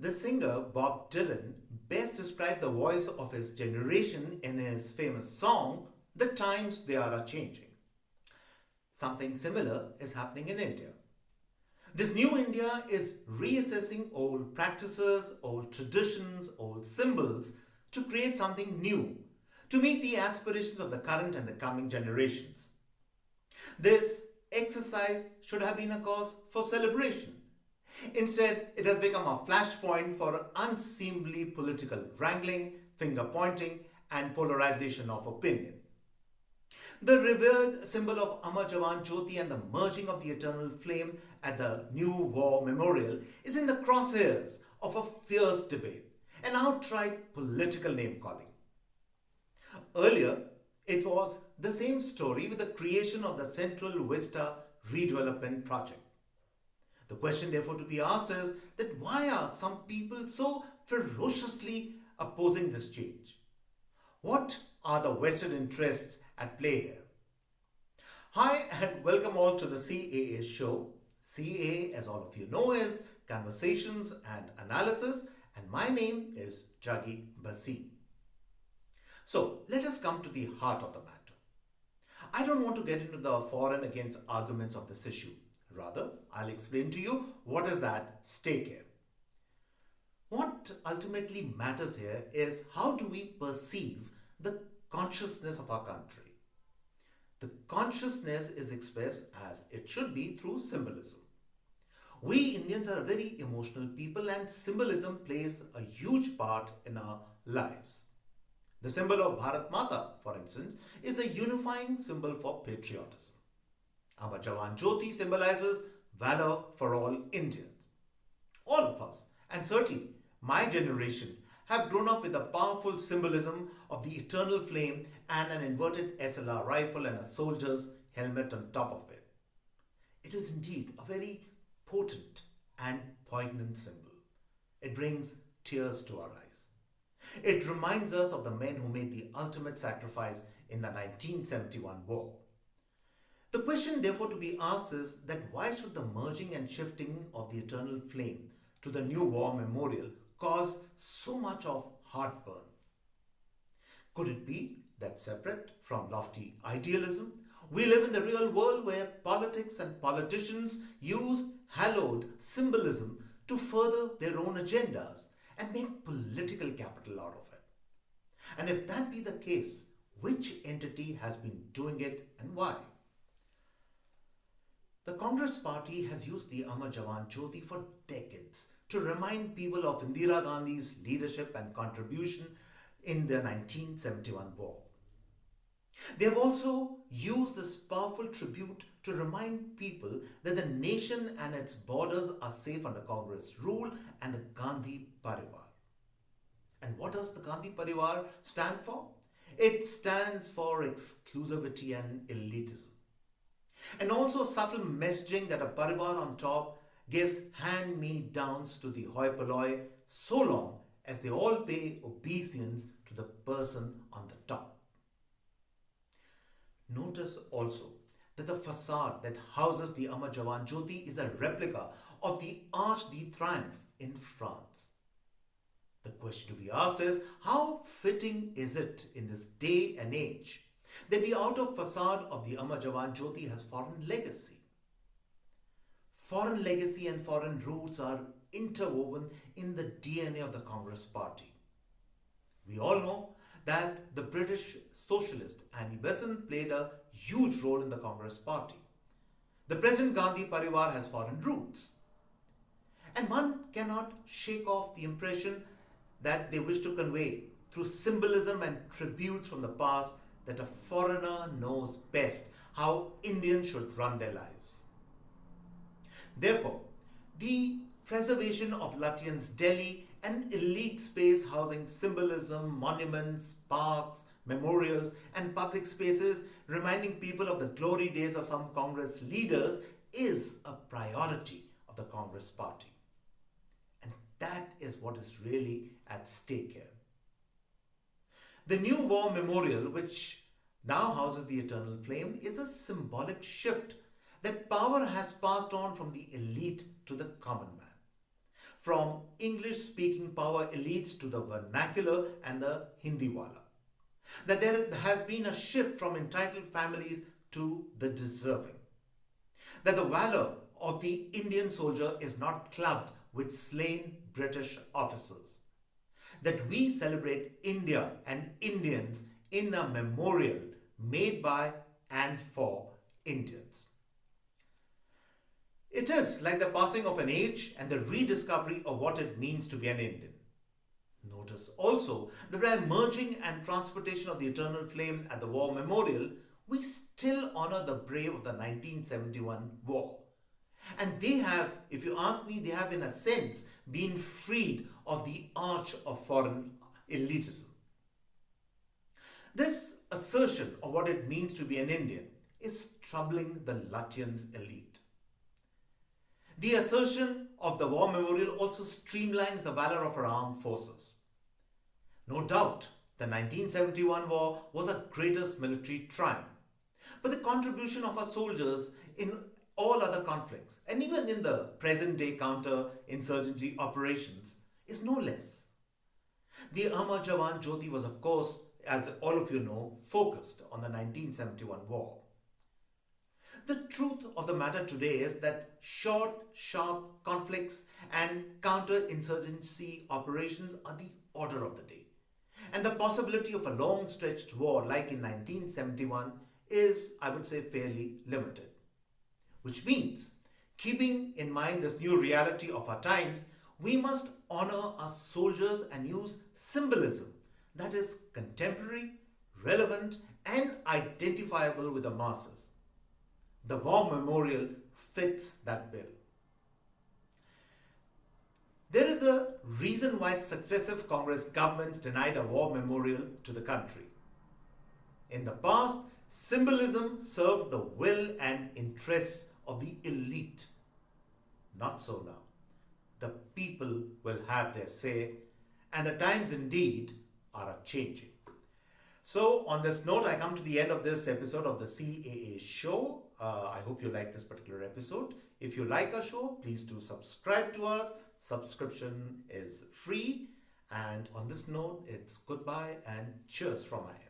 The singer Bob Dylan best described the voice of his generation in his famous song, The Times They Are a Changing. Something similar is happening in India. This new India is reassessing old practices, old traditions, old symbols to create something new to meet the aspirations of the current and the coming generations. This exercise should have been a cause for celebration. Instead, it has become a flashpoint for unseemly political wrangling, finger pointing, and polarization of opinion. The revered symbol of Amar Jawan Jyoti and the merging of the eternal flame at the New War Memorial is in the crosshairs of a fierce debate, an outright political name calling. Earlier, it was the same story with the creation of the Central Vista redevelopment project. The question, therefore, to be asked is that why are some people so ferociously opposing this change? What are the vested interests at play here? Hi, and welcome all to the CAA show. CAA, as all of you know, is Conversations and Analysis, and my name is Juggi Bhasin. So, let us come to the heart of the matter. I don't want to get into the for and against arguments of this issue. Rather, I'll explain to you what is at stake here. What ultimately matters here is how do we perceive the consciousness of our country. The consciousness is expressed as it should be through symbolism. We Indians are a very emotional people and symbolism plays a huge part in our lives. The symbol of Bharat Mata, for instance, is a unifying symbol for patriotism. Amar Jawan Jyoti symbolizes valor for all Indians. All of us, and certainly my generation, have grown up with the powerful symbolism of the eternal flame and an inverted SLR rifle and a soldier's helmet on top of it. It is indeed a very potent and poignant symbol. It brings tears to our eyes. It reminds us of the men who made the ultimate sacrifice in the 1971 war. The question therefore to be asked is that why should the merging and shifting of the eternal flame to the new war memorial cause so much of heartburn? Could it be that separate from lofty idealism, we live in the real world where politics and politicians use hallowed symbolism to further their own agendas and make political capital out of it? And if that be the case, which entity has been doing it and why? The Congress party has used the Amar Jawan Jyoti for decades to remind people of Indira Gandhi's leadership and contribution in the 1971 war. They have also used this powerful tribute to remind people that the nation and its borders are safe under Congress rule and the Gandhi parivaar. And what does the Gandhi parivaar stand for? It stands for exclusivity and elitism. And also subtle messaging that a parivaar on top gives hand-me-downs to the hoi polloi so long as they all pay obeisance to the person on the top. Notice also that the facade that houses the Amar Jawan Jyoti is a replica of the Arch de Triomphe in France. The question to be asked is, how fitting is it in this day and age that the outer facade of the Amar Jawan Jyoti has foreign legacy? Foreign legacy and foreign roots are interwoven in the DNA of the Congress party. We all know that the British socialist Juggi Bhasin played a huge role in the Congress party. The present Gandhi parivaar has foreign roots. And one cannot shake off the impression that they wish to convey through symbolism and tributes from the past that a foreigner knows best how Indians should run their lives. Therefore, the preservation of Lutyens' Delhi, an elite space housing symbolism, monuments, parks, memorials, and public spaces reminding people of the glory days of some Congress leaders, is a priority of the Congress party. And that is what is really at stake here. The new war memorial, which now houses the eternal flame, is a symbolic shift that power has passed on from the elite to the common man. from English speaking power elites to the vernacular and the Hindiwala. That there has been a shift from entitled families to the deserving. That the valor of the Indian soldier is not clubbed with slain British officers. That we celebrate India and Indians in a memorial made by and for Indians. It is like the passing of an age and the rediscovery of what it means to be an Indian. Notice also that by merging and transportation of the eternal flame at the War Memorial, we still honor the brave of the 1971 war. And they have, if you ask me, they have in a sense been freed of the arch of foreign elitism. This assertion of what it means to be an Indian is troubling the Lutyens elite. The assertion of the War Memorial also streamlines the valor of our armed forces. No doubt, the 1971 war was our greatest military triumph. But the contribution of our soldiers in all other conflicts, and even in the present day counter-insurgency operations, is no less. The Amar Jawan Jyoti was, of course, as all of you know, focused on the 1971 war. The truth of the matter today is that short, sharp conflicts and counter-insurgency operations are the order of the day. And the possibility of a long-stretched war like in 1971 is, I would say, fairly limited. Which means, keeping in mind this new reality of our times, we must honor our soldiers and use symbolism that is contemporary, relevant, and identifiable with the masses. The War Memorial fits that bill. There is a reason why successive Congress governments denied a war memorial to the country. In the past, symbolism served the will and interests of the elite. Not so now. The people will have their say, and the times indeed are changing. So, on this note, I come to the end of this episode of the CAA show. I hope you like this particular episode. If you like our show, please do subscribe to us. Subscription is free. And on this note, it's goodbye and cheers from my end.